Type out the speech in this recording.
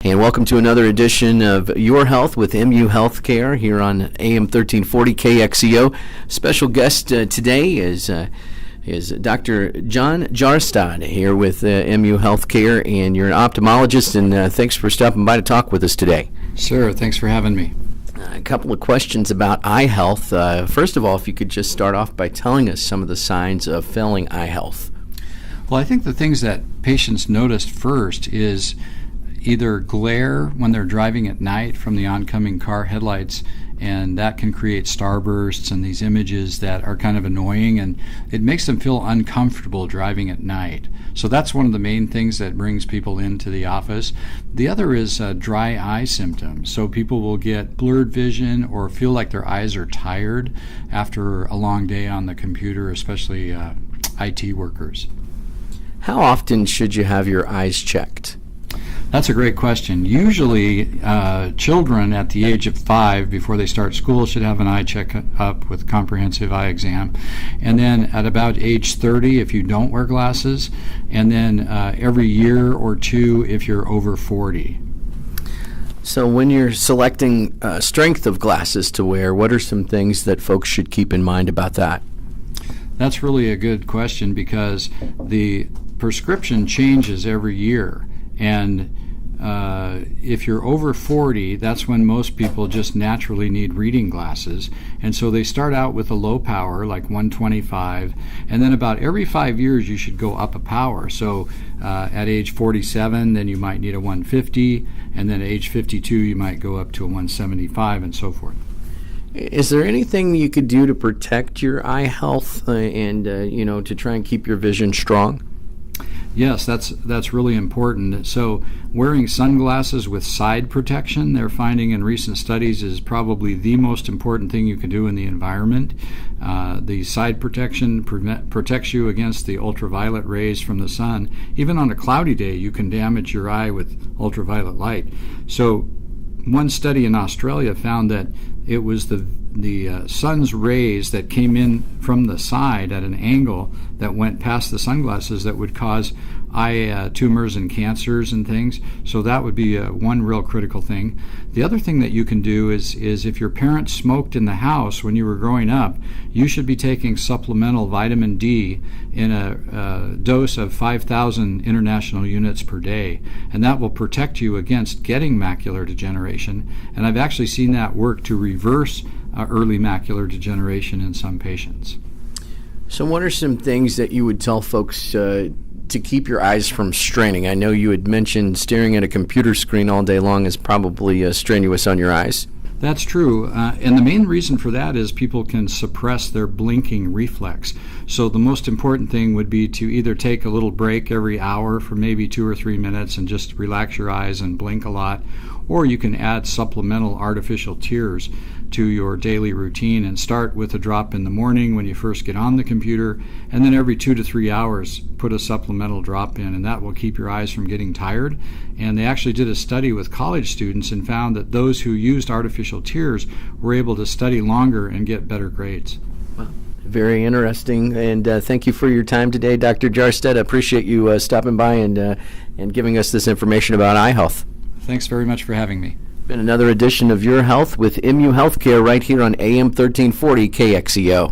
And welcome to another edition of Your Health with MU Healthcare here on AM 1340 KXEO. Special guest today is Dr. John Jarstad here with MU Healthcare, and you're an ophthalmologist, and thanks for stopping by to talk with us today. Sure, thanks for having me. A couple of questions about eye health. First of all, if you could just start off by telling us some of the signs of failing eye health. Well, I think the things that patients notice first is either glare when they're driving at night from the oncoming car headlights, and that can create starbursts and these images that are kind of annoying, and it makes them feel uncomfortable driving at night. So that's one of the main things that brings people into the office. The other is dry eye symptoms. So people will get blurred vision or feel like their eyes are tired after a long day on the computer, especially IT workers. How often should you have your eyes checked? That's a great question. Usually, children at the age of 5, before they start school, should have an eye check-up with comprehensive eye exam. And then at about age 30, if you don't wear glasses, and then every year or two if you're over 40. So when you're selecting strength of glasses to wear, what are some things that folks should keep in mind about that? That's really a good question, because the prescription changes every year. And if you're over 40, that's when most people just naturally need reading glasses. And so they start out with a low power, like 125, and then about every 5 years you should go up a power. So at age 47, then you might need a 150, and then at age 52 you might go up to a 175, and so forth. Is there anything you could do to protect your eye health and to try and keep your vision strong? Yes, that's really important. So wearing sunglasses with side protection, they're finding in recent studies, is probably the most important thing you can do in the environment. The side protection protects you against the ultraviolet rays from the sun. Even on a cloudy day, you can damage your eye with ultraviolet light. So one study in Australia found that it was the sun's rays that came in from the side at an angle that went past the sunglasses that would cause eye tumors and cancers and things. So that would be one real critical thing. The other thing that you can do is if your parents smoked in the house when you were growing up, you should be taking supplemental vitamin D in a dose of 5,000 international units per day, and that will protect you against getting macular degeneration. And I've actually seen that work to reverse early macular degeneration in some patients. So what are some things that you would tell folks to keep your eyes from straining? I know you had mentioned staring at a computer screen all day long is probably strenuous on your eyes. That's true, and the main reason for that is people can suppress their blinking reflex. So the most important thing would be to either take a little break every hour for maybe 2 or 3 minutes and just relax your eyes and blink a lot, or you can add supplemental artificial tears to your daily routine and start with a drop in the morning when you first get on the computer, and then every 2 to 3 hours put a supplemental drop in, and that will keep your eyes from getting tired. And they actually did a study with college students and found that those who used artificial tears were able to study longer and get better grades. Well, very interesting, and thank you for your time today, Dr. Jarstad. I appreciate you stopping by and giving us this information about eye health. Thanks very much for having me. Been another edition of Your Health with MU Healthcare right here on AM 1340 KXEO.